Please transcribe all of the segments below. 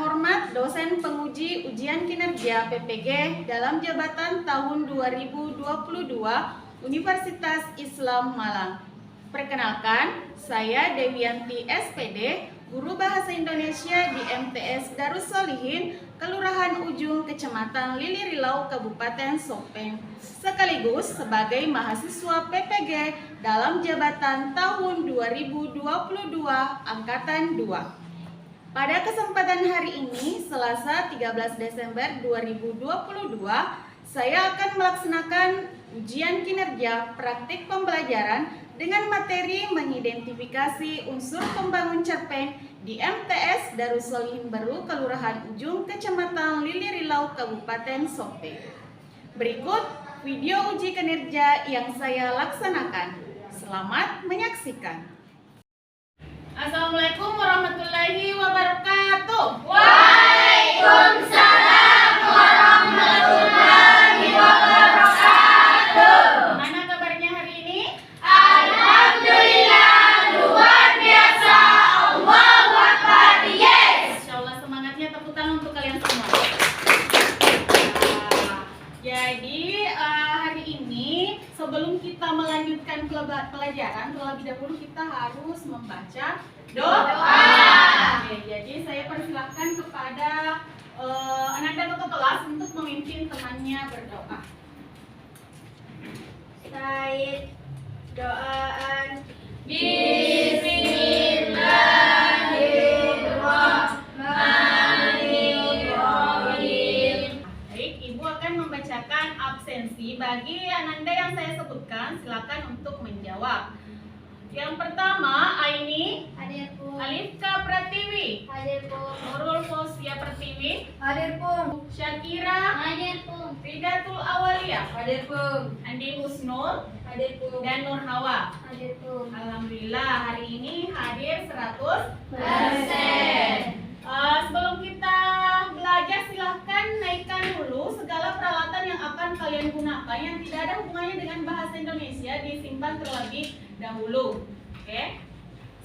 hormat dosen penguji ujian kinerja PPG dalam jabatan tahun 2022 Universitas Islam Malang. Perkenalkan, saya Dewianti SPD, Guru Bahasa Indonesia di MTS Darus Solihin, Kelurahan Ujung, Kecamatan Lili Rilau, Kabupaten Sopeng, sekaligus sebagai mahasiswa PPG dalam jabatan tahun 2022 Angkatan 2. Pada kesempatan hari ini, Selasa 13 Desember 2022, saya akan melaksanakan ujian kinerja praktik pembelajaran dengan materi mengidentifikasi unsur pembangun cerpen di MTS Darus Solihin Baru, Kelurahan Ujung, Kecamatan Lili Rilau, Kabupaten Sopeng. Berikut video uji kinerja yang saya laksanakan. Selamat menyaksikan. Assalamualaikum warahmatullahi wabarakatuh. Waalaikumsalam warahmatullahi wabarakatuh. Mana kabarnya hari ini? Alhamdulillah, luar biasa. Allahu Akbar, yes. Insyaallah, semangatnya tepuk tangan untuk kalian semua. Jadi hari ini sebelum kita melanjutkan pelajaran, terlebih dahulu kita harus membaca doa. Oke, jadi saya persilahkan kepada anak ketua kelas untuk memimpin temannya berdoa. Said doaan. Bismillahirrahmanirrahim. Baik, Ibu akan membacakan absensi bagi Ananda yang saya sebutkan. Silakan untuk menjawab. Yang pertama, Aini, Hadir Pung. Alifka Pratiwi, Hadir Pung. Nurul Fausia Pertiwi, Hadir Pung. Syakira, Hadir Pung. Ridatul Awaliyah, Hadir Pung. Andi Husnul, Hadir Pung. dan Nur Hawa. Hadir Pung. Alhamdulillah hari ini hadir 100%. Persen. Sebelum kita belajar, silahkan naikkan dulu segala peralatan yang akan kalian gunakan yang tidak ada hubungannya dengan bahasa Indonesia, disimpan terlebih dahulu. Oke?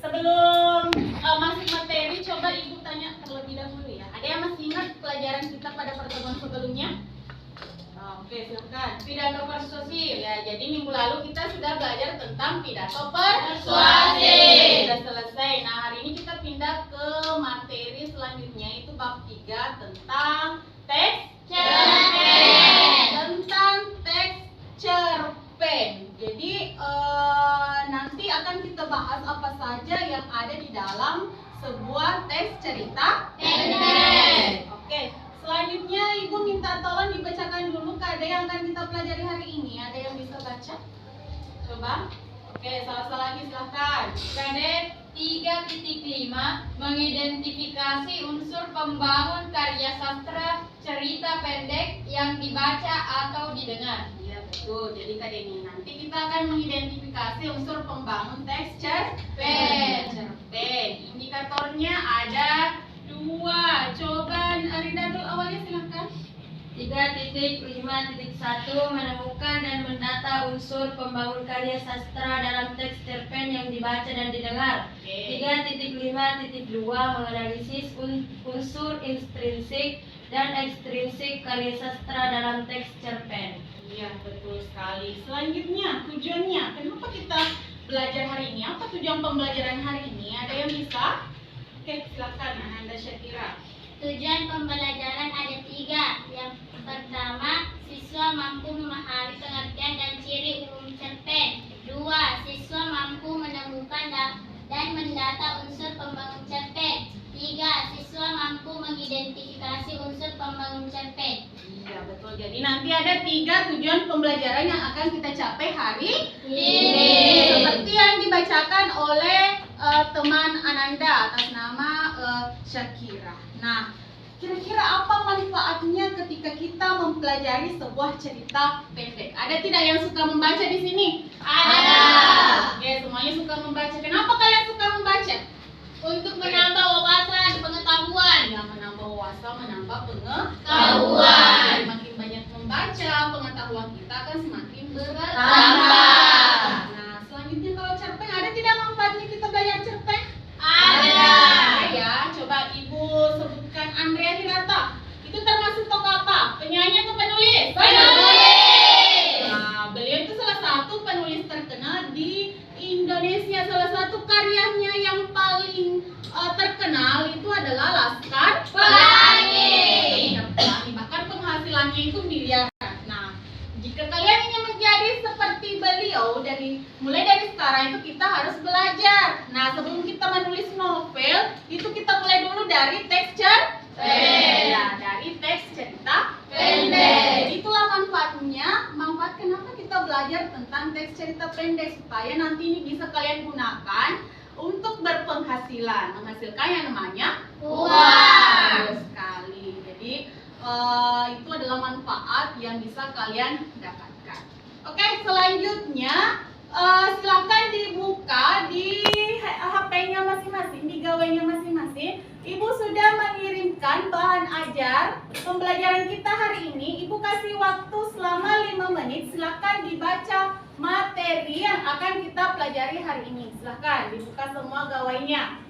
Sebelum masuk materi, coba Ibu tanya terlebih dahulu ya. Ada yang masih ingat pelajaran kita pada pertemuan sebelumnya? Oke, silakan. Pidato persuasi. Ya, jadi minggu lalu kita sudah belajar tentang pidato persuasi. Sudah selesai. Nah, hari ini kita pindah ke materi selanjutnya, itu bab 3 tentang teks cerpen. Tentang teks cerpen. Jadi nanti akan kita bahas apa saja yang ada di dalam sebuah teks cerita pendek. Oke. Selanjutnya Ibu minta tolong dibacakan dulu keadaan yang akan kita pelajari hari ini. Ada yang bisa baca? Coba. Oke, salah lagi silahkan. Kadet 3.5 mengidentifikasi unsur pembangun karya sastra cerita pendek yang dibaca atau didengar. Iya, betul. Jadi KD ini nanti kita akan mengidentifikasi unsur pembangun teks cerpen. Indikatornya ada 2. Coba Ridatul Awaliyah silahkan. 3.5.1 menemukan dan mendata unsur pembangun karya sastra dalam teks cerpen yang dibaca dan didengar. Oke. 3.5.2 menganalisis unsur intrinsik dan ekstrinsik karya sastra dalam teks cerpen. Iya, betul sekali. Selanjutnya, tujuannya. Kenapa kita belajar hari ini? Apa tujuan pembelajaran hari ini? Ada yang bisa? Oke, silakan Ananda Syakira. Tujuan pembelajaran ada 3. Yang pertama, siswa mampu memahami pengertian dan ciri umum cerpen. 2. Siswa mampu menemukan dan mendata unsur pembangun cerpen. 3. Siswa mampu mengidentifikasi unsur pembangun cerpen. Iya, betul. Jadi nanti ada 3 tujuan pembelajaran yang akan kita capai hari ini. Seperti yang dibacakan oleh teman Ananda atas nama Syakira. Nah, kira-kira apa manfaatnya ketika kita mempelajari sebuah cerita pendek? Ada tidak yang suka membaca di sini? Ada. Oke, semuanya suka membaca. Kenapa kalian suka membaca? Untuk menambah wawasan, pengetahuan. Ya, menambah wawasan, menambah Pengetahuan. Semakin banyak membaca, pengetahuan kita akan semakin bertambah. Nah, selanjutnya kalau cerpen, ada tidak manfaatnya kita belajar cerpen? Ada. Ya, coba Ibu sebutkan Andrea Hirata. Itu termasuk tokoh apa? Penyanyi atau penulis? Penulis. Nah, beliau itu salah satu penulis terkenal di Indonesia. Salah satu karyanya yang paling terkenal itu adalah Laskar Pelangi. Bahkan penghasilannya itu miliaran. Nah, jika kalian ingin menjadi seperti beliau, mulai dari sekarang itu kita harus belajar. Nah, sebelum kita menulis novel, itu kita mulai dulu dari teks cerpen. Ya, dari teks cerita pendek. Jadi itulah manfaatnya. Manfaat kenapa kita belajar tentang teks cerita pendek, supaya nanti ini bisa kalian gunakan untuk berpenghasilan, menghasilkan yang namanya Uang. Betul sekali. Jadi itu adalah manfaat yang bisa kalian dapatkan. Oke, selanjutnya silakan dibuka di HP-nya masing-masing, di gawainya masing-masing. Ibu sudah mengirimkan bahan ajar pembelajaran kita hari ini. Ibu kasih waktu selama 5 menit. Silakan dibaca materi yang akan kita pelajari hari ini. Silakan dibuka semua gawainya.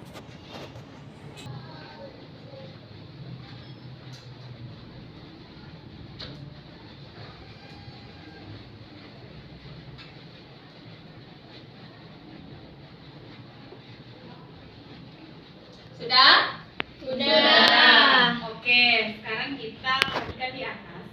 Sudah? Sudah. Oke, sekarang kita perhatikan di atas.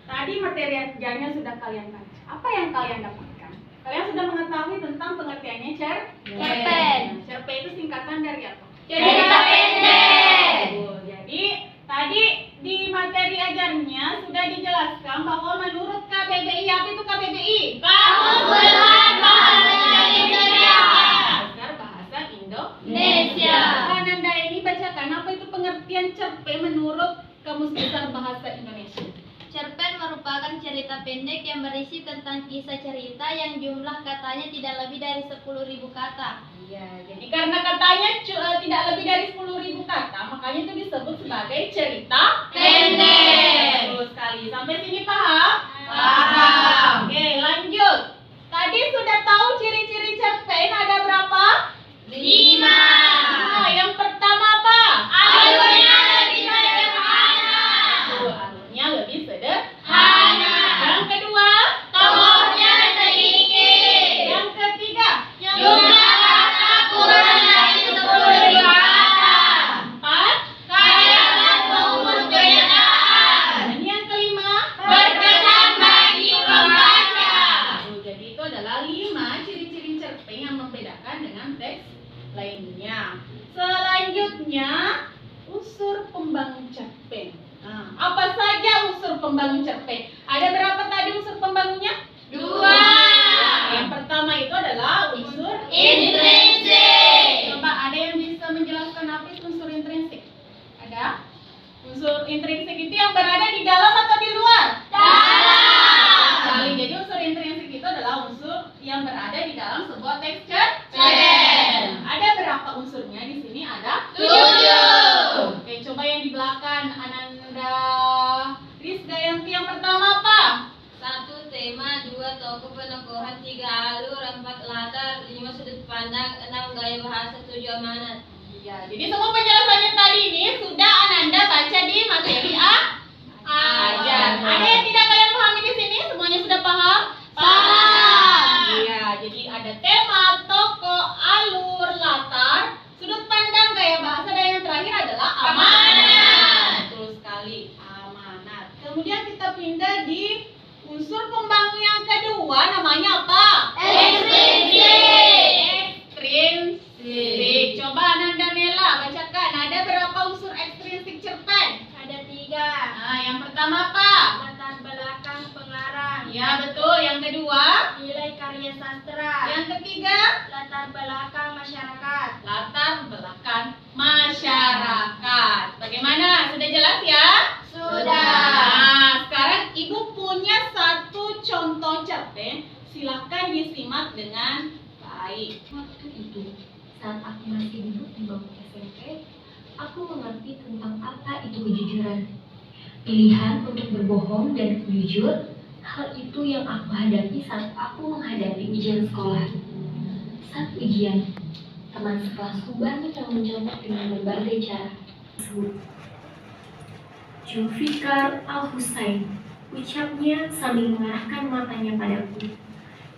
Tadi materi ajarnya sudah kalian baca. Apa yang kalian dapatkan? Kalian sudah mengetahui tentang pengertiannya Cerpen. Cerpen itu singkatan dari apa? Cerita pendek. Jadi tadi di materi ajarnya sudah dijelaskan bahwa menurut KBBI, apa itu KBBI? Kamus Besar Bahasa Indonesia. Besar Bahasa Indonesia. Ananda ini bacakan apa itu pengertian cerpen menurut Kamus Besar Bahasa Indonesia. Cerpen merupakan cerita pendek yang berisi tentang kisah cerita yang jumlah katanya tidak lebih dari 10.000 kata. Iya, jadi karena katanya tidak lebih dari 10.000 kata, makanya itu disebut sebagai cerita Pendek. Betul sekali. Sampai sini paham? Paham. Oke, lanjut. Tadi sudah tahu ciri-ciri cerpen ada berapa? 5. Nah, yang pertama apa? Alurnya lebih sederhana. Alurnya lebih Hana. Yang kedua? Tokohnya sedikit. Yang ketiga? Jumlah kata kurang dari 10.000 kata. Empat? Kaya dan berumur kenyataan. Dan yang kelima? Berkesan bagi pembaca. Jadi itu adalah 5 ciri-ciri cerpen yang membedakan dengan teks lainnya. Selanjutnya, unsur pembangun cerpen. Nah, apa saja unsur pembangun cerpen? Ada berapa tadi unsur pembangunnya? 2. Yang pertama itu adalah unsur Intrinsik. Coba ada yang bisa menjelaskan apa itu unsur intrinsik? Ada? Unsur intrinsik itu yang berada di dalam atau di luar? Dalam. Sekali. Jadi unsur intrinsik itu adalah unsur yang berada di dalam sebuah teks cerpen. Ada berapa unsurnya di sini? Ada 7. Oke, coba yang di belakang Ananda Rizga yang pertama apa? 1 tema, 2 tokoh penokohan, 3 alur, 4 latar, 5 sudut pandang, 6 gaya bahasa, 7 amanat. Iya, jadi semua penjelasannya tadi ini sudah Ananda baca di materi ajar. Ada yang tidak kalian pahami di sini? Semuanya sudah paham? Paham. Iya, jadi ada tema, tokoh, alur, latar, sudut pandang, gaya bahasa, dan yang terakhir adalah Amanat. Betul sekali, amanat. Kemudian kita pindah di unsur pembangun yang kedua, namanya apa? Ekstrinsik. Ekstrinsik. Coba Ananda Nela bacakan. Ada berapa unsur ekstrinsik cerpen? Ada 3. Nah, yang pertama apa? Latar belakang pengarang, Ya, betul. Yang kedua? nilai karya sastra, Yang ketiga? latar belakang masyarakat. Latar belakang masyarakat. Bagaimana? Sudah jelas ya? Sudah. Nah, sekarang Ibu punya satu contoh cerpen. Silahkan disimak dengan baik. Waktu itu, saat aku masih duduk di bangku SMP, aku mengerti tentang apa itu kejujuran. Pilihan untuk berbohong dan jujur, hal itu yang aku hadapi saat aku menghadapi ujian sekolah. Saat ujian, teman sekelasku banyak yang mencoba dengan berbagai cara tersebut. Zulfikar Al-Husain, ucapnya sambil mengarahkan matanya padaku.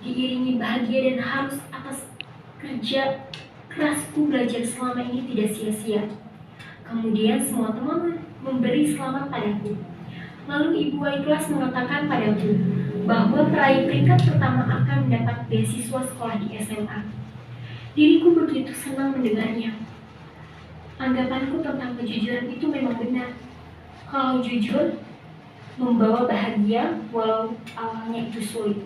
Diiringi bahagia dan harus atas kerja kerasku belajar selama ini tidak sia-sia. Kemudian semua teman memberi selamat padaku. Lalu Ibu Ikhlas mengatakan padaku bahwa peraih peringkat pertama akan mendapat beasiswa sekolah di SMA. Diriku begitu senang mendengarnya. Anggapanku tentang kejujuran itu memang benar. Kalau jujur, membawa bahagia walau awalnya itu sulit.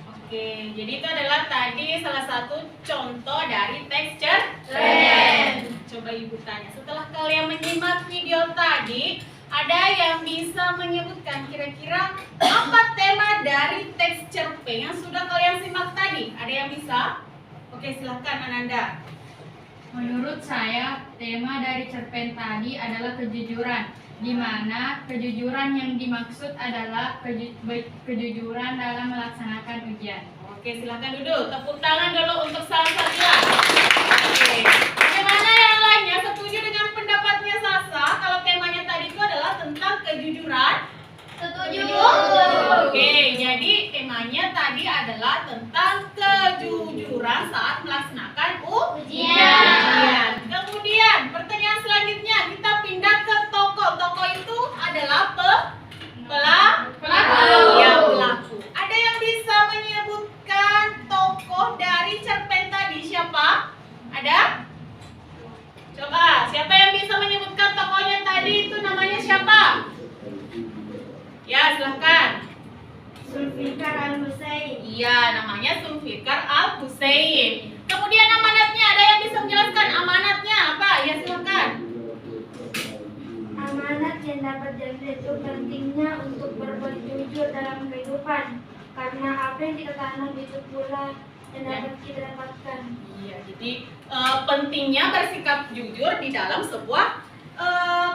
Oke, jadi itu adalah tadi salah satu contoh dari teks cerpen. Coba Ibu tanya, setelah kalian menyimak video tadi, ada yang bisa menyebutkan kira-kira apa tema dari teks cerpen yang sudah kalian simak tadi? Ada yang bisa? Oke, silahkan Ananda. Menurut saya, tema dari cerpen tadi adalah kejujuran, di mana kejujuran yang dimaksud adalah kejujuran dalam melaksanakan ujian. Oke, silahkan duduk. Tepuk tangan dulu untuk Sasa. Oke, bagaimana yang lainnya? Setuju dengan pendapatnya Sasa? Kalau temanya tadi itu adalah tentang kejujuran? Setuju. Oke, jadi temanya tadi adalah tentang kejujuran saat melaksanakan ujian. Kemudian pertanyaan selanjutnya kita pindah ke tokoh. Tokoh itu adalah pelaku. Ya, pelaku. Ada yang bisa menyebutkan tokoh dari cerpen tadi siapa? Ada? Coba, siapa yang bisa menyebutkan tokohnya tadi itu namanya siapa? Ya, silahkan. Zulfikar Al-Husain. Iya, namanya Zulfikar Al-Husain. Kemudian amanatnya, ada yang bisa menjelaskan amanatnya apa? Ya, silahkan. Amanat yang dapat diambil itu pentingnya untuk berbuat jujur dalam kehidupan, karena apa yang kita tanam itu pula yang dapat kita dapatkan. Iya, jadi pentingnya bersikap jujur di dalam sebuah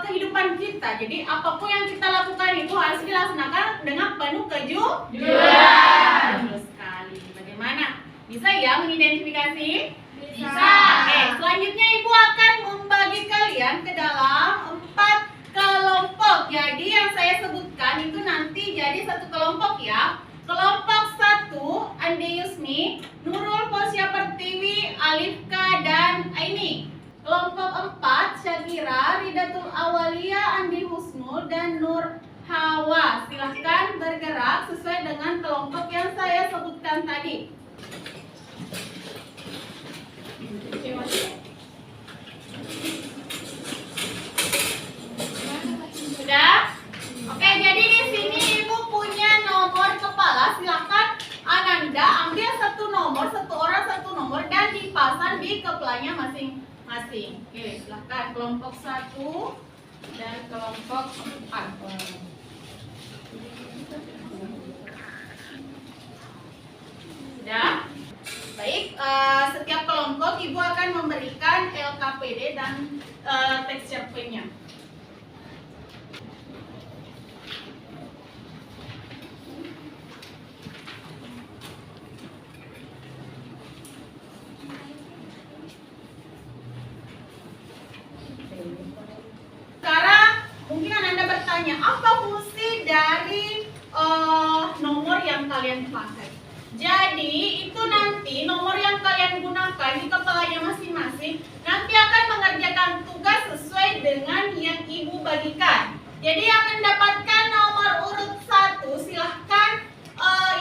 kehidupan kita. Jadi apapun yang kita lakukan itu harus dilaksanakan dengan penuh kejujuran. Betul sekali. Bagaimana? Bisa ya mengidentifikasi? Bisa. Oke, selanjutnya Ibu akan membagi kalian ke dalam 4 kelompok. Jadi yang saya sebutkan itu nanti jadi satu kelompok ya. Kelompok 1, Ande Yusni, Nurul Posya Pertiwi, Alifka, dan Aini. Kelompok 4, Syakira, Ridatul Awalia, Andi Husnul, dan Nur Hawa. Silahkan bergerak sesuai dengan kelompok yang saya sebutkan tadi. Sudah? Oke, jadi di sini Ibu punya nomor kepala. Silahkan Ananda ambil satu nomor, satu orang satu nomor, dan dipasang di kepalanya masing-masing. Oke, silahkan kelompok 1 dan kelompok 4. Sudah? Baik, setiap kelompok Ibu akan memberikan LKPD dan teks cerpennya. Sekarang mungkin Anda bertanya, apa fungsi dari nomor yang kalian pakai? Jadi itu nanti nomor yang kalian gunakan di kepalanya masing-masing nanti akan mengerjakan tugas sesuai dengan yang Ibu bagikan. Jadi yang mendapatkan nomor urut 1 silahkan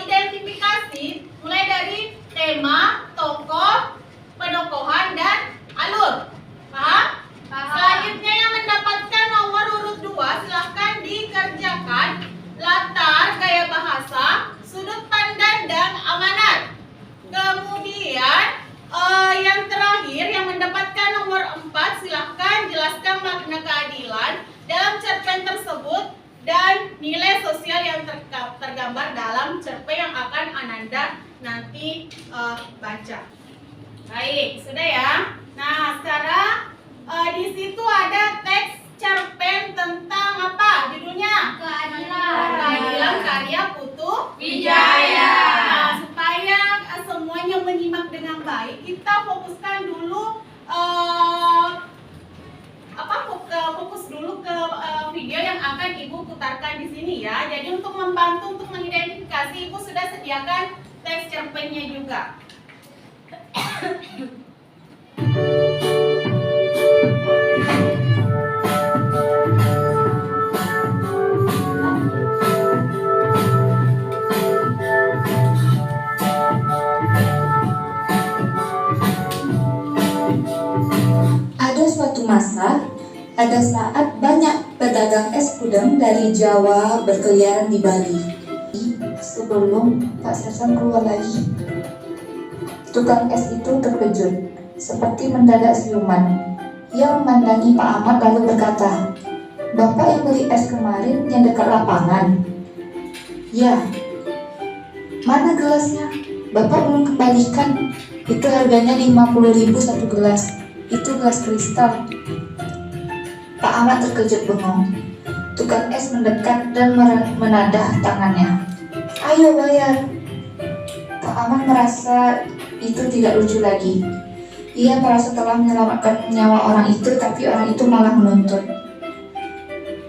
identifikasi mulai dari tema, tokoh, penokohan, dan alur. Paham? Selanjutnya yang mendapatkan nomor urut 2 silahkan dikerjakan latar, gaya bahasa, sudut pandang, dan amanat. Kemudian yang terakhir yang mendapatkan nomor 4 silahkan jelaskan makna keadilan dalam cerpen tersebut dan nilai sosial yang tergambar dalam cerpen yang akan Ananda nanti baca. Baik, sudah ya. Nah, sekarang di situ ada teks cerpen tentang apa judulnya? Keadilan karya Putu Wijaya. Nah, supaya semuanya menyimak dengan baik, kita fokuskan dulu fokus dulu ke akan Ibu putarkan di sini ya. Jadi untuk membantu untuk mengidentifikasi, Ibu sudah sediakan teks cerpennya juga. Ada suatu masa, ada saat banyak pedagang es udang dari Jawa berkeliaran di Bali. Sebelum Pak Sersan keluar lagi, tukang es itu terkejut, seperti mendadak siuman. Ia memandangi Pak Ahmad lalu berkata, "Bapak yang beli es kemarin yang dekat lapangan?" "Ya." "Mana gelasnya? Bapak belum kembalikan. Itu harganya 50.000 satu gelas. Itu gelas kristal." Pak Ahmad terkejut bengong. Tukang es mendekat dan menadah tangannya. "Ayo bayar." Pak Ahmad merasa itu tidak lucu lagi. Ia merasa telah menyelamatkan nyawa orang itu, tapi orang itu malah menuntut.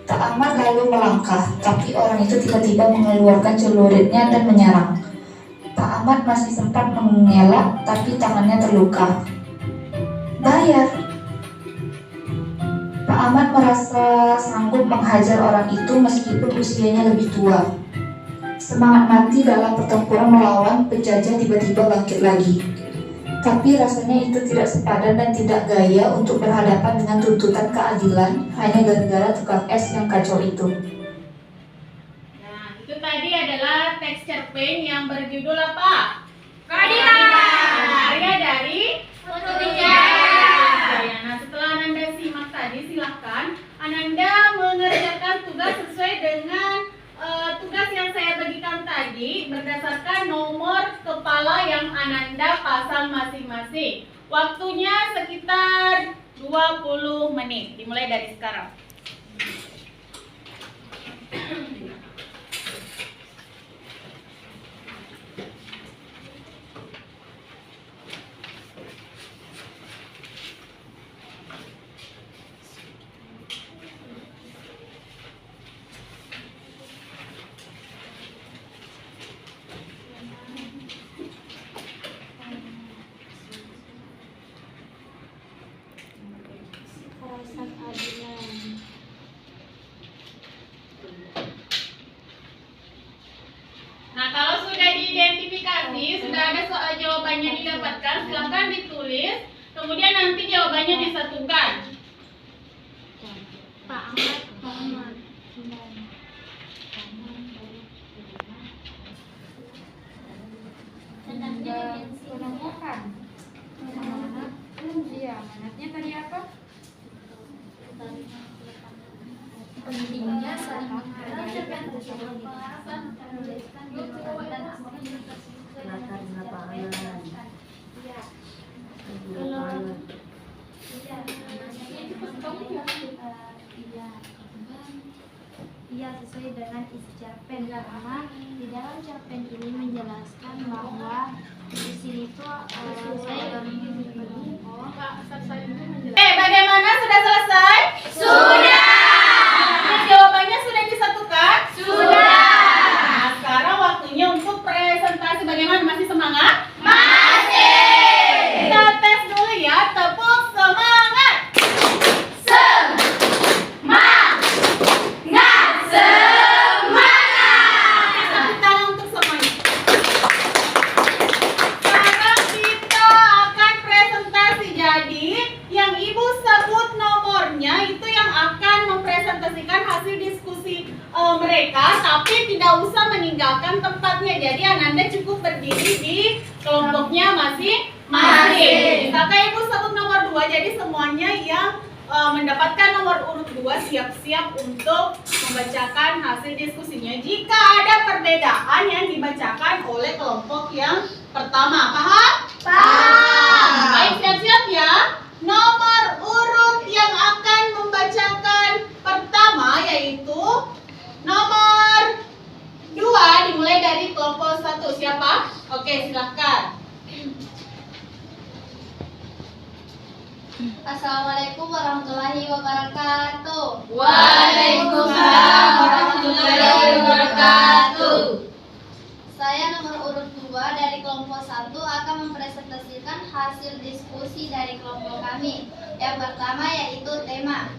Pak Ahmad lalu melangkah, tapi orang itu tiba-tiba mengeluarkan celuritnya dan menyerang. Pak Ahmad masih sempat mengelak, tapi tangannya terluka. "Bayar." Pak Ahmad merasa sanggup menghajar orang itu meskipun usianya lebih tua. Semangat mati dalam pertempuran melawan penjajah tiba-tiba bangkit lagi. Tapi rasanya itu tidak sepadan dan tidak gaya untuk berhadapan dengan tuntutan keadilan hanya gara-gara tukang es yang kacau itu. Nah, itu tadi adalah teks cerpen yang berjudul apa? Keadilan. Karya dari Putu Wijaya. Nah, setelah Ananda simak tadi, silahkan Ananda mengerjakan tugas sesuai dengan tugas yang saya bagikan tadi berdasarkan nomor kepala yang Ananda pasang masing-masing. Waktunya sekitar 20 menit, dimulai dari sekarang. Rasa keadilan. Nah, kalau sudah diidentifikasi, sudah ada soal jawabannya didapatkan, silahkan ditulis, kemudian nanti jawabannya disatukan. Pak Ahmad. Iya, amanatnya tadi apa? Pentingnya saling menghargai dan Iya, sesuai dengan isi cerpen, karena di dalam cerpen ini menjelaskan bahwa di sini tuh Bagaimana? Sudah selesai? Sudah. Nah, jawabannya sudah disatukan? Sudah. Nah, sekarang waktunya untuk presentasi. Bagaimana? Masih semangat? Masih. Kita tes dulu ya, tepuk semangat. Tepuk tangan untuk semuanya. Sekarang kita akan presentasi. Jadi, yang Ibu sebut nomornya itu yang akan mempresentasikan hasil diskusi mereka, tapi tidak usah meninggalkan tempatnya. Jadi, Ananda cukup berdiri di kelompoknya masing-masing. Misalkan Ibu sebut nomor 2, jadi semuanya yang mendapatkan nomor urut 2 siap-siap untuk membacakan hasil diskusinya. Jika ada perbedaan yang dibacakan oleh kelompok yang pertama, paham? Paham. Baik, siap-siap ya. Nomor urut yang akan membacakan pertama yaitu nomor 2, dimulai dari kelompok 1. Siapa? Oke, silahkan. Assalamualaikum warahmatullahi wabarakatuh. Waalaikumsalam warahmatullahi wabarakatuh. Saya nomor urut 2 dari kelompok 1 akan mempresentasikan hasil diskusi dari kelompok kami. Yang pertama yaitu tema.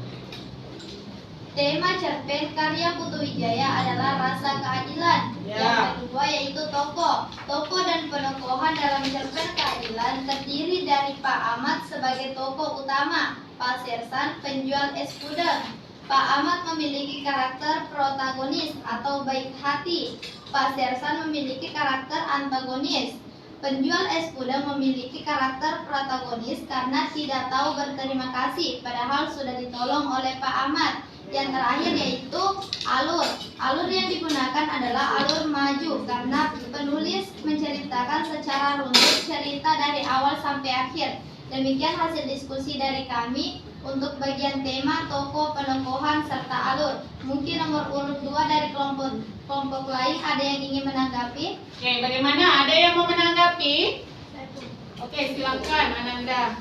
Tema cerpen karya Putu Wijaya adalah rasa keadilan. Yang kedua yaitu tokoh. Tokoh dan penokohan dalam cerpen keadilan terdiri dari Pak Ahmad sebagai tokoh utama, Pak Sersan penjual es puding. Pak Ahmad memiliki karakter protagonis atau baik hati. Pak Sersan memiliki karakter antagonis. Penjual es puding memiliki karakter protagonis karena tidak tahu berterima kasih padahal sudah ditolong oleh Pak Ahmad. Yang terakhir yaitu alur. Alur yang digunakan adalah alur maju karena penulis menceritakan secara runut cerita dari awal sampai akhir. Demikian hasil diskusi dari kami untuk bagian tema, tokoh, penokohan, serta alur. Mungkin nomor urut 2 dari kelompok lain ada yang ingin menanggapi? Oke, bagaimana? Ada yang mau menanggapi? Oke, silakan Ananda.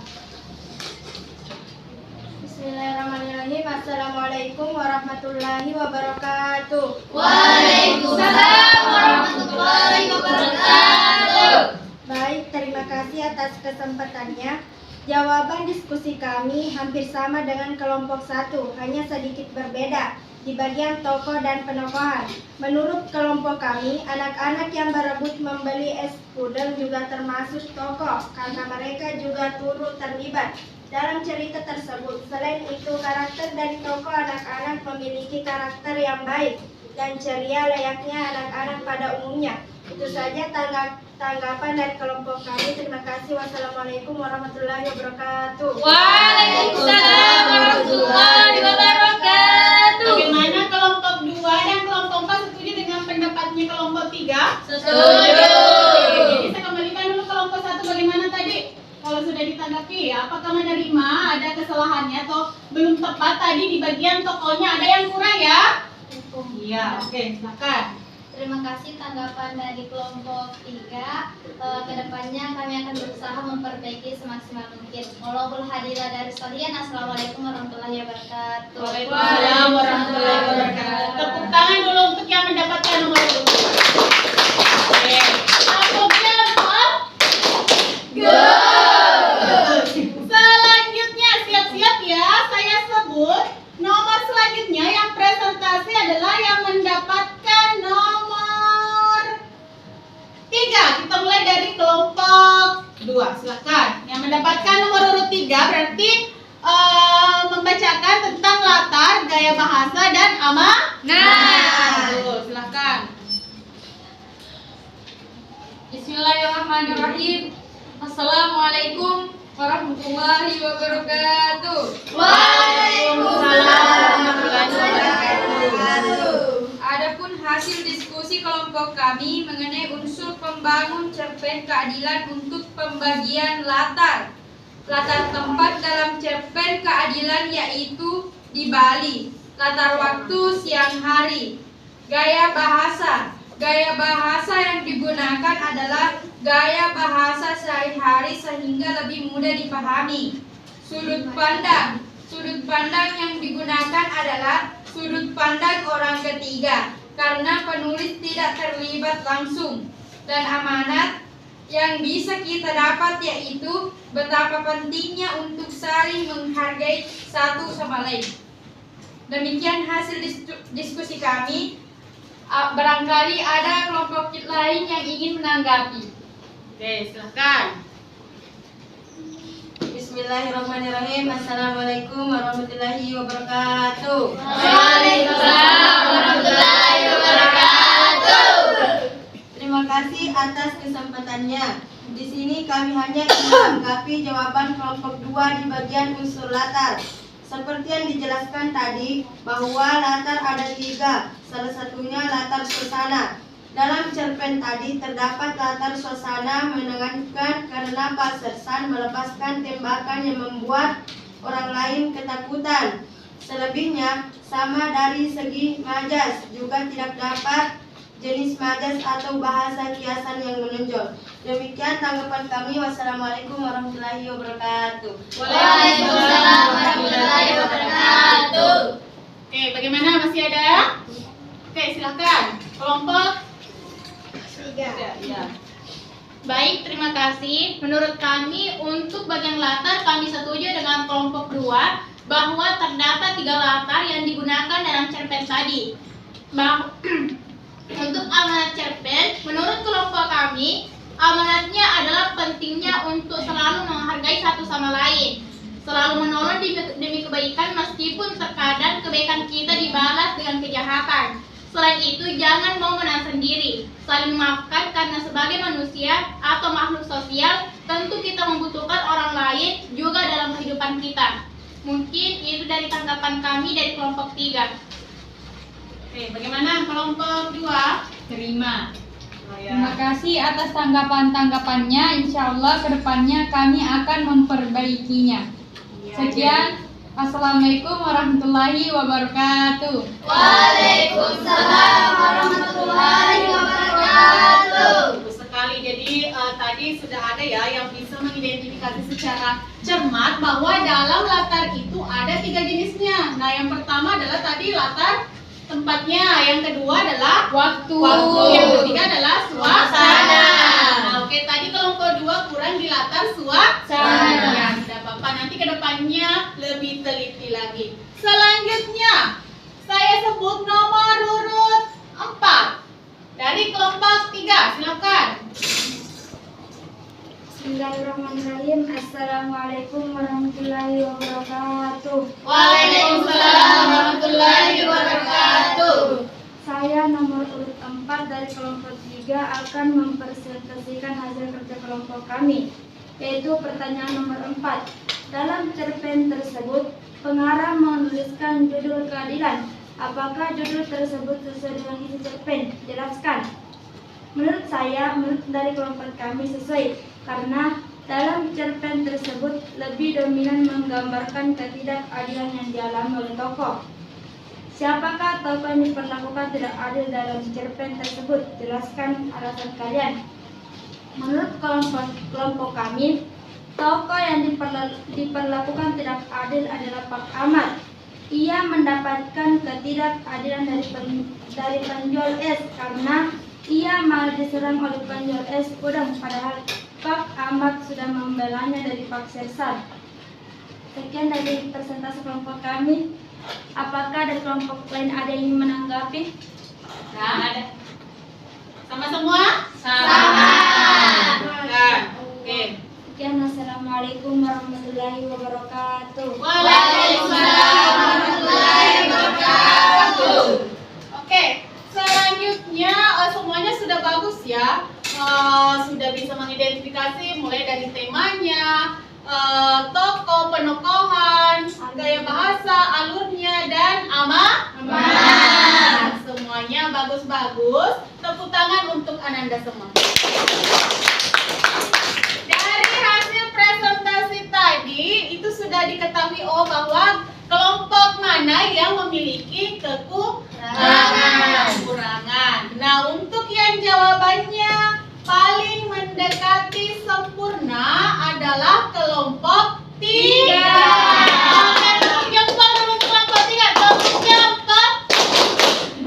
Bismillahirrahmanirrahim. Assalamualaikum warahmatullahi wabarakatuh. Waalaikumsalam warahmatullahi wabarakatuh. Baik, terima kasih atas kesempatannya. Jawaban diskusi kami hampir sama dengan kelompok 1, hanya sedikit berbeda di bagian tokoh dan penokohan. Menurut kelompok kami, anak-anak yang berebut membeli es puding juga termasuk tokoh karena mereka juga turut terlibat dalam cerita tersebut. Selain itu, karakter dari tokoh anak-anak memiliki karakter yang baik dan ceria layaknya anak-anak pada umumnya. Itu saja tanggapan dari kelompok kami. Terima kasih. Wassalamualaikum warahmatullahi wabarakatuh. Waalaikumsalam warahmatullahi wabarakatuh. Bagaimana kelompok 2 dan kelompok 4 setuju dengan pendapatnya kelompok 3? Setuju. Jadi saya kembalikan dulu kelompok 1 bagaimana tadi? Kalau sudah ditanggapi, apakah menerima ada kesalahannya atau belum tepat tadi di bagian tokohnya ada yang kurang ya? Iya, oke, silakan. Terima kasih tanggapan dari kelompok 3. Kedepannya kami akan berusaha memperbaiki semaksimal mungkin. Wallahul hadilah dari sekalian. Assalamualaikum warahmatullahi wabarakatuh. Waalaikumsalam warahmatullahi wabarakatuh. Tepuk tangan dulu untuk yang mendapatkan nomor 2. Oke, kelompoknya lengkap? Selanjutnya siap-siap ya, saya sebut nomor selanjutnya yang presentasi adalah yang mendapatkan nomor 3. Kita mulai dari kelompok 2, silakan. Yang mendapatkan nomor urut 3 berarti membacakan tentang latar, gaya bahasa, dan amanah. Silakan. Bismillahirrahmanirrahim. Assalamualaikum warahmatullahi wabarakatuh. Waalaikumsalam warahmatullahi wabarakatuh. Adapun hasil diskusi kelompok kami mengenai unsur pembangun cerpen keadilan untuk pembagian latar tempat dalam cerpen keadilan yaitu di Bali, latar waktu siang hari. Gaya bahasa yang digunakan adalah gaya bahasa sehari-hari sehingga lebih mudah dipahami. Sudut pandang yang digunakan adalah sudut pandang orang ketiga karena penulis tidak terlibat langsung. Dan amanat yang bisa kita dapat yaitu betapa pentingnya untuk saling menghargai satu sama lain. Demikian hasil diskusi kami. Barangkali ada kelompok lain yang ingin menanggapi. Oke, silakan. Bismillahirrahmanirrahim. Assalamualaikum warahmatullahi wabarakatuh. Waalaikumsalam warahmatullahi wabarakatuh. Terima kasih atas kesempatannya. Di sini kami hanya ingin menanggapi jawaban kelompok 2 di bagian unsur latar. Seperti yang dijelaskan tadi, bahwa latar ada 3, salah satunya latar suasana. Dalam cerpen tadi terdapat latar suasana menenangkan karena Pak Sersan melepaskan tembakan yang membuat orang lain ketakutan. Selebihnya, sama dari segi majas juga tidak dapat jenis majas atau bahasa kiasan yang menonjol. Demikian tanggapan kami. Wassalamualaikum warahmatullahi wabarakatuh. Waalaikumsalam warahmatullahi wabarakatuh. Oke, bagaimana? Masih ada? Oke, silakan. Kelompok 3. Ya. Baik, terima kasih. Menurut kami, untuk bagian latar kami setuju dengan kelompok 2 bahwa terdapat 3 latar yang digunakan dalam cerpen tadi. Untuk amanat cerpen, menurut kelompok kami, amanatnya adalah pentingnya untuk selalu menghargai satu sama lain, selalu menolong demi kebaikan meskipun terkadang kebaikan kita dibalas dengan kejahatan. Selain itu, jangan mau menang sendiri, saling memaafkan karena sebagai manusia atau makhluk sosial, tentu kita membutuhkan orang lain juga dalam kehidupan kita. Mungkin itu dari tanggapan kami dari kelompok 3. Oke, bagaimana kelompok 2? Terima. Oh, ya. Terima kasih atas tanggapan-tanggapannya. Insya Allah kedepannya kami akan memperbaikinya. Sekian. Assalamualaikum warahmatullahi wabarakatuh. Waalaikumsalam warahmatullahi wabarakatuh. Bagus sekali. Jadi tadi sudah ada ya yang bisa mengidentifikasi secara cermat bahwa dalam latar itu ada 3 jenisnya. Nah, yang pertama adalah tadi latar tempatnya, yang kedua adalah Waktu. yang ketiga adalah suasana. Nah, oke, tadi kelompok 2 kurang di latar suasana. Ya, tidak apa-apa, nanti kedepannya lebih teliti lagi. Selanjutnya, saya sebut nomor urut 4 dari kelompok 3. Silakan. Bismillahirrahmanirrahim. Assalamualaikum warahmatullahi wabarakatuh. Waalaikumsalam warahmatullahi wabarakatuh. Saya nomor urut 4 dari kelompok 3 akan mempresentasikan hasil kerja kelompok kami, yaitu pertanyaan nomor 4. Dalam cerpen tersebut, pengarang menuliskan judul keadilan. Apakah judul tersebut sesuai dengan isi cerpen? Jelaskan. Menurut saya, menurut dari kelompok kami sesuai, karena dalam cerpen tersebut lebih dominan menggambarkan ketidakadilan yang dialami oleh tokoh. Siapakah tokoh yang diperlakukan tidak adil dalam cerpen tersebut? Jelaskan alasan kalian. Menurut kelompok kami, tokoh yang diperlakukan tidak adil adalah Pak Ahmad. Ia mendapatkan ketidakadilan dari penjual es karena ia malah diserang oleh penjual es udang, padahal Pak Ahmad sudah membelanya dari Pak Sersan. Sekian dari presentasi kelompok kami. Apakah dari kelompok lain ada yang ingin menanggapi? Nah, ada. Sama semua? Sama. Nah, oke. Sekian, assalamualaikum warahmatullahi wabarakatuh. Waalaikumsalam warahmatullahi wabarakatuh. Oke, selanjutnya semuanya sudah bagus ya. Sudah bisa mengidentifikasi mulai dari temanya, tokoh, penokohan, gaya bahasa, alurnya, dan amanat. Semuanya bagus-bagus. Tepuk tangan untuk Ananda semua. Dari hasil presentasi tadi itu sudah diketahui bahwa kelompok mana yang memiliki kekurangan. Nah, untuk yang jawabannya paling mendekati sempurna adalah kelompok 3. Yang paling untuk kelompok 3, kelompoknya apa?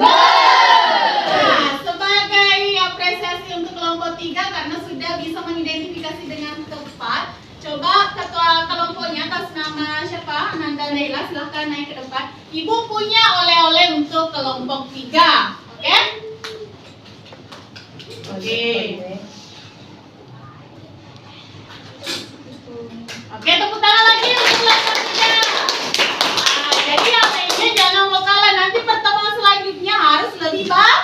Nah, sebagai apresiasi untuk kelompok 3 karena sudah bisa mengidentifikasi dengan tepat, coba ketua kelompoknya atas nama siapa? Ananda Naila, silahkan naik ke depan. Ibu punya oleh-oleh untuk kelompok 3, oke? Oke, tepuk tangan lagi untuk kelompok 3. Nah, jadi yang lainnya jangan mau kalah. Nanti pertemuan selanjutnya harus lebih baik.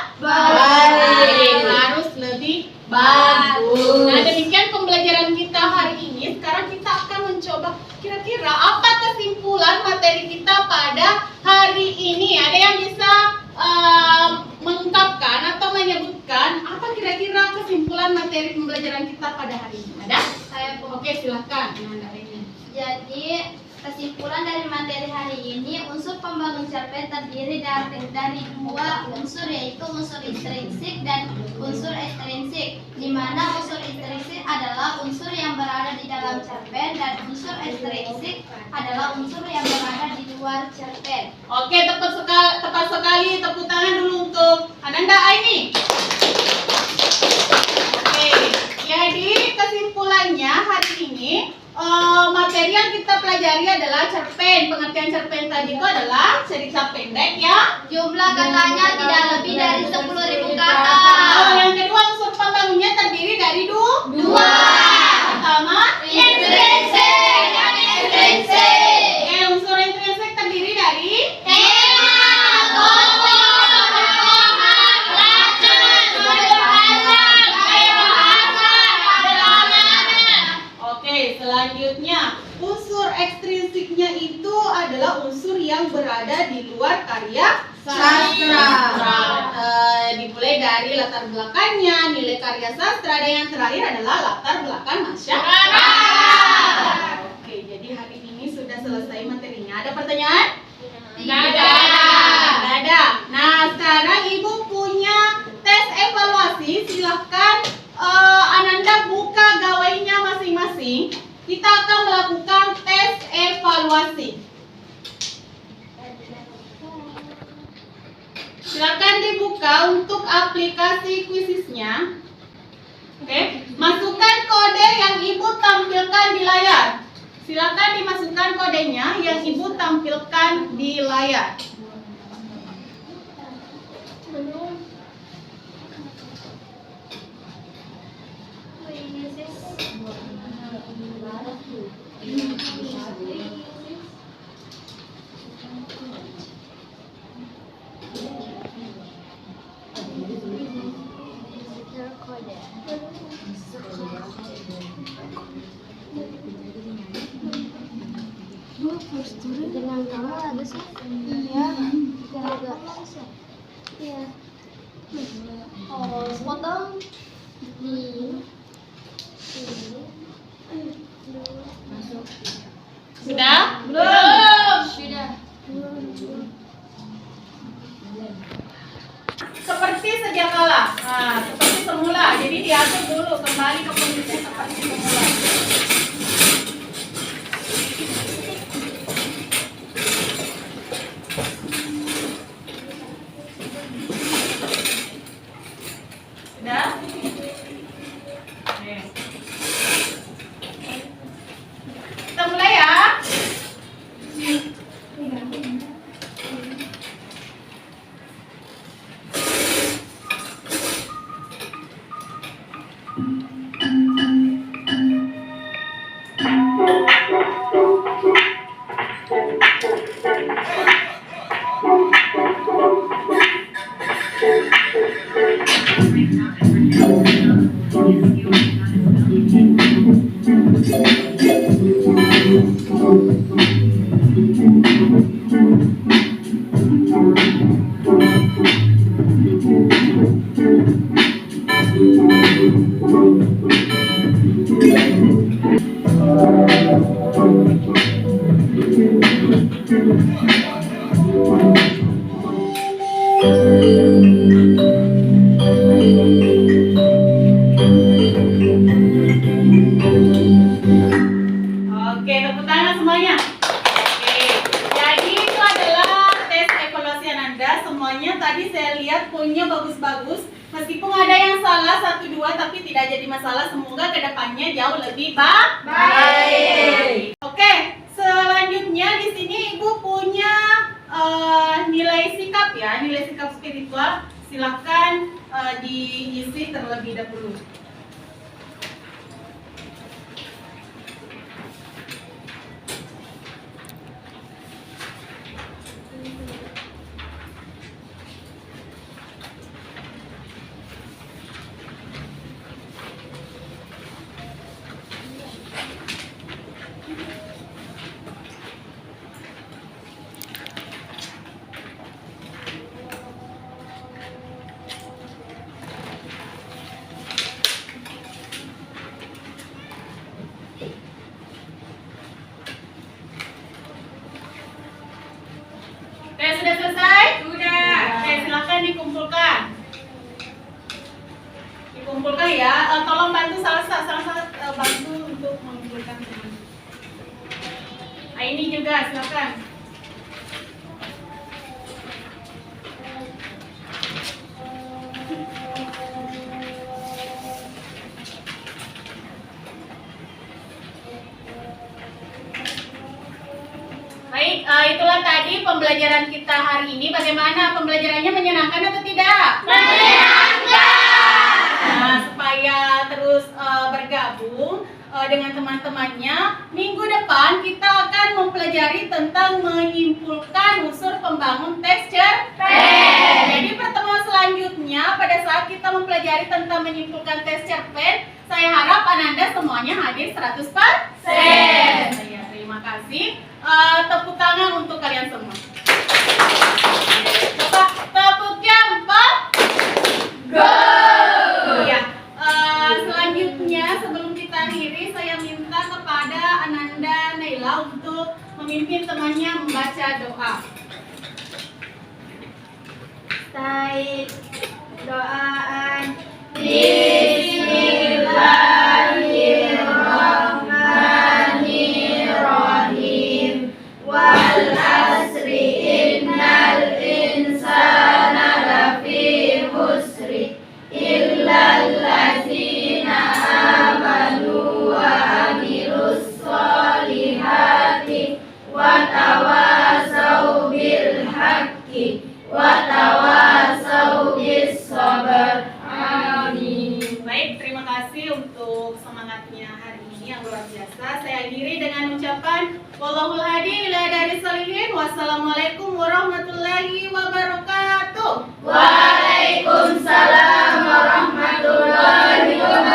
Harus lebih bagus. Nah, demikian pembelajaran kita hari ini. Sekarang kita akan mencoba kira-kira apa kesimpulan materi kita pada hari ini. Ada yang bisa mengungkapkan atau menyebutkan apa kira-kira kesimpulan materi pembelajaran kita pada hari ini? Ada? Oke, silahkan. Jadi kesimpulan dari materi hari ini, unsur pembangunan pembangun cerpen terdiri dari dua unsur, yaitu unsur intrinsik dan unsur ekstrinsik, di mana unsur intrinsik adalah unsur yang berada di dalam cerpen dan unsur ekstrinsik adalah unsur yang berada di luar cerpen. Oke, tepat sekali. Tepuk tangan dulu untuk Ananda Aini. Oke, jadi kesimpulannya hari ini materi yang kita pelajari adalah cerpen. Pengertian cerpen tadi itu adalah cerita pendek ya. Jumlah katanya tidak lebih dari 10.000 kata. Yang kedua, unsur pembangunnya terdiri dari dua. Pertama, Intrinsik dan ekstrinsik. unsur intrinsik terdiri dari Tema, tokoh, tokohan, latar, sederhana, bahasa, sederhana. Oke, selanjutnya unsur ekstrinsiknya itu adalah unsur yang berada di luar karya Sastra. Dimulai dari latar belakangnya, nilai karya sastra, dan yang terakhir adalah latar belakang masyarakat. Oke, jadi hari ini sudah selesai materinya. Ada pertanyaan? Tidak ada. Nah, sekarang Ibu punya tes evaluasi. Silahkan Ananda buka gawainya masing-masing. Kita akan melakukan tes evaluasi. Silakan dibuka untuk aplikasi kuisisnya. Oke, masukkan kode yang Ibu tampilkan di layar. Silakan dimasukkan kodenya yang Ibu tampilkan di layar. Dengan kamu ada sih? Iya. Iya. Oh, sepotong. Sudah? Belum. Sudah. Seperti sedia kala. Nah, seperti semula. Jadi diatur dulu kembali ke kondisi seperti semula. Sudah? Oke. Kita mulai ya. Oke, tepuk tangan semuanya. Oke, jadi itu adalah tes evaluasi Ananda. Semuanya tadi saya lihat poinnya bagus-bagus. Meskipun ada yang salah 1-2, tapi tidak jadi masalah. Semoga kedepannya jauh lebih baik. Oke, selanjutnya di sini Ibu punya nilai sikap ya, nilai sikap spiritual. Silahkan diisi terlebih dahulu. Oke, sudah selesai? Sudah. Oke, silakan dikumpulkan. Dikumpulkan ya. Tolong bantu salah bantu untuk mengumpulkan teman. Ini juga silakan. Baik, itulah tadi pembelajaran kita hari ini. Bagaimana pembelajarannya, menyenangkan atau tidak? Menyenangkan. Nah, supaya terus bergabung dengan teman-temannya, minggu depan kita akan mempelajari tentang menyimpulkan unsur pembangun teks cerpen. Jadi pertemuan selanjutnya pada saat kita mempelajari tentang menyimpulkan teks cerpen, saya harap Ananda semuanya hadir 100%. Saya terima kasih. Tepuk tangan untuk kalian semua. Tepuknya 4. Go! Ya, selanjutnya sebelum kita akhiri, saya minta kepada Ananda Naila untuk memimpin temannya membaca doa. Baik, doaan. Bismillahirrahmanirrahim. Wal asri innal insana lafi khusri illal ladzina amanu wa amilus solihati wa tawasau bil haqqi wa tawasau bis sabr. Amin. Baik, terima kasih untuk semangatnya hari ini yang luar biasa. Saya akhiri dengan ucapan wallahul hadi ila dari solihin. Wassalamualaikum warahmatullahi wabarakatuh. Waalaikumsalam warahmatullahi wabarakatuh.